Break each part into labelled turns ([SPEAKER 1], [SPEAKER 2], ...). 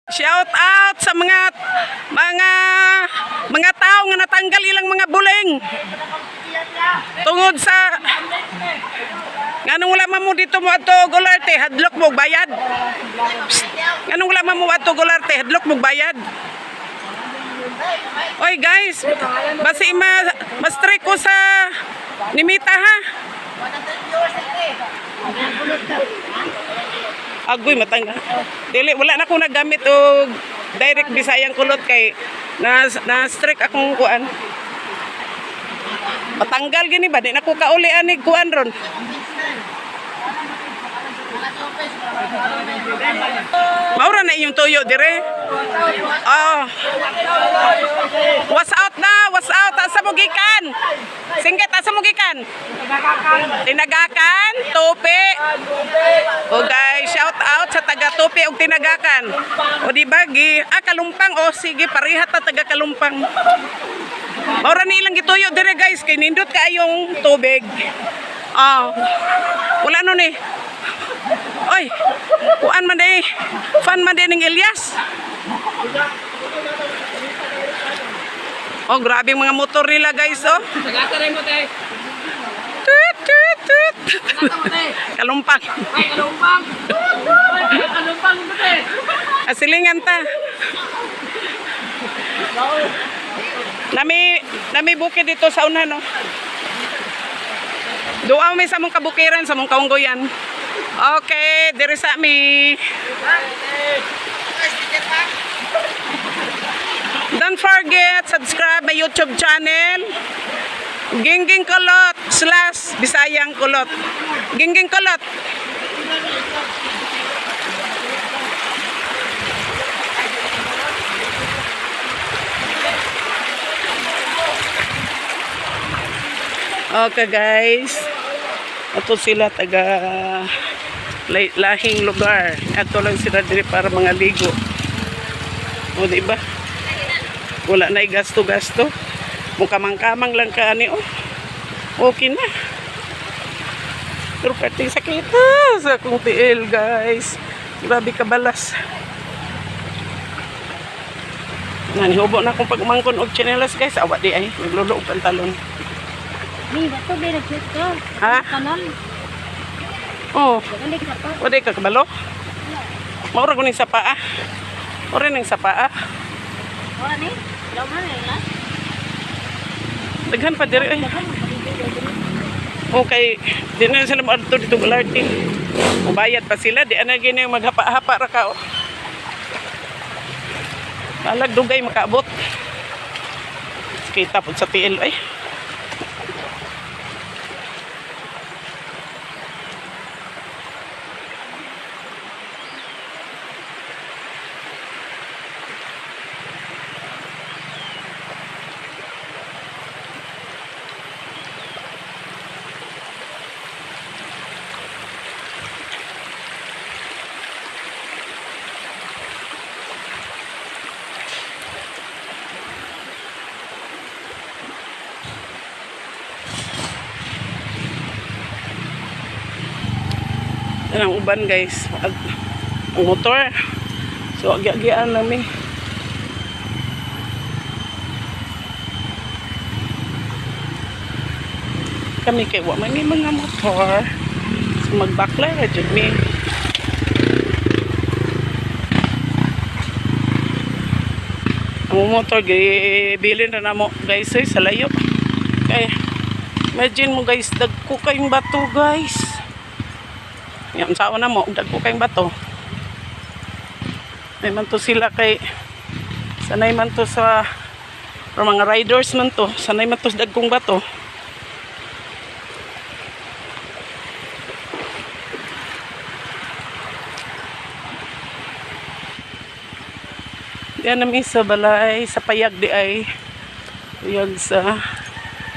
[SPEAKER 1] Shout out sa mga tao nga natanggal ilang mga buling. Tungod sa nganong wala man mo dito mo adto Golarte, hadlok mo bayad. Nganong wala man mo adto Golarte, hadlok mo bayad. Oy guys, basi ma-strike ko sa Nimita ha. Agoy matanggal. Dili wala na ko nagamit og direct Bisayang kulot kay na strike akong kuan. Patanggal gini ba di na ko kauli ani kuan ron. Maura na inyong tuyo dire. Oh. What's out na? What's out? Asa mo gikan? Singket asa mo gikan? Tinagakan, Tupi. O guys, shout out sa taga Tupi og Tinagakan. O di ba Kalumpang o sige parihat ta taga Kalumpang. Maura ni ilang gituyo dire guys kay nindot kaayong tubig. Oh. Wala no ni. Oy, kuan man day, fan man day ning Elias. Oh, grabe yung mga motor nila guys, oh.
[SPEAKER 2] Sagata rin mo, te.
[SPEAKER 1] Tut, tut, tut. Kalumpang.
[SPEAKER 2] Ay, kalumpang. Ay, kalumpang mo, te.
[SPEAKER 1] Asilingan ta. Nami bukid dito sa una, no. Duaw may sa mong kabukiran, sa mong kaunggoyan. Okay, diri sa mi. Don't forget, subscribe my YouTube channel. Gingging Kulot / Bisayang Kulot. Gingging Kulot. Okay guys. Ato sila taga lahing lugar. Ato lang sila diri para mga ligo. O di ba? Wala na gasto-gasto. Mukamang-kamang lang ka ani oh. Okay na. Pero pating sakit sa akong tiil guys. Grabe kabalas. Nanihubo na akong pagmangkon og tsinelas guys. Awa di ay. Naglulo og pantalon.
[SPEAKER 3] Ni, bato ba nag-shoot ka?
[SPEAKER 1] Ha?
[SPEAKER 3] Kanan.
[SPEAKER 1] Oh.
[SPEAKER 3] Galik na pa.
[SPEAKER 1] Wala ka kabalo? Maura ko ning sa paa. Ora ning sa paa.
[SPEAKER 3] Wala ni? Laman na.
[SPEAKER 1] Daghan pa diri ay. Okay, di na sila maadto dito Golarte. Mubayad pa sila, di ana gini maghapa-hapa ra ka. Balag dugay makaabot. Kita pud sa TL ay. Ang uban guys, ang motor. So agi-agian namin. Kami kay wa man may mga motor. So magbakla ra jud mi. Ang motor bilin na namo guys ay sa layo. Kay imagine mo guys, dagko kayong bato guys. Yan sa una mo, dagko kayong bato. May man to sila kay sanay man to sa mga riders man to, sanay man to sa dagkong bato. Diyan namin sa balay, sa payag di ay payag sa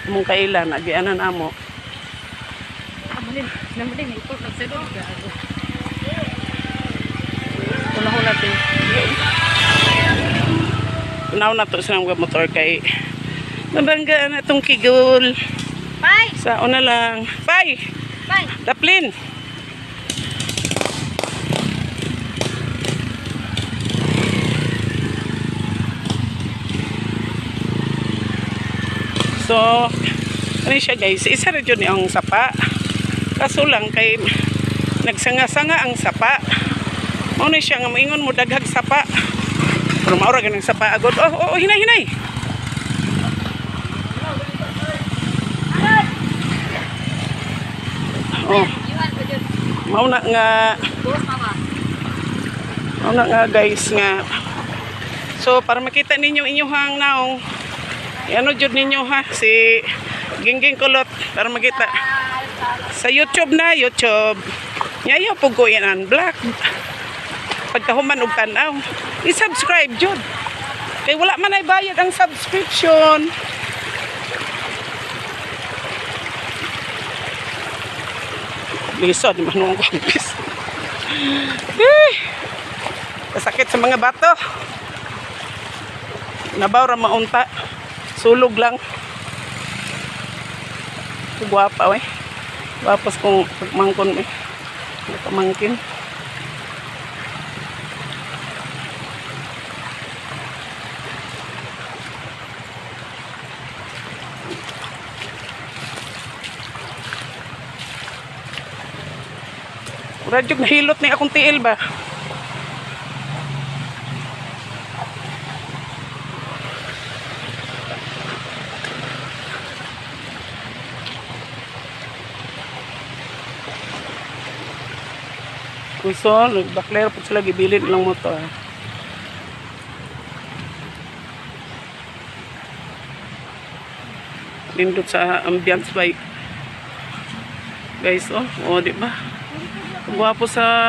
[SPEAKER 1] mong kailan, agianan amo.
[SPEAKER 3] Naman ito nagsadod ka.
[SPEAKER 1] Unahon natin. Unahon na to sa mga motor kay mabanggaan na itong kigol.
[SPEAKER 3] Bye!
[SPEAKER 1] Sa una lang. Bye!
[SPEAKER 3] Bye!
[SPEAKER 1] Daplin! So, ano siya guys, isa rin yun ang sapa. Kaso lang kay nagsanga-sanga ang sapa. Mao na siya nga moingon mo daghag sapa. Pero maura ganang sapa agad. Oh, hinay, hinay. Oh,
[SPEAKER 3] Iwan ko dyan.
[SPEAKER 1] mao na nga,
[SPEAKER 3] Buhos mama.
[SPEAKER 1] mao na nga guys nga. So, para makita ninyo inyong naong, ano jud ninyo ha, si Gingging Kulot, para makita. Sa YouTube na, YouTube. Ngayon po ko yan ang black. Pagkahuman og tanaw, i-subscribe jud. Kay wala man ay bayad ang subscription. Liso, di man nung kumpis. Kasakit sa mga bato. Nabaw ra maunta. Sulog lang. Guwapa we. Guwapas kong pagmangkon eh. Pamangkin. Radyo nahilot ni akong tiil ba? Kuso, bakler po sila gibilin lang mo to. Lindot sa ambience by guys, oh, di ba? Guwapo sa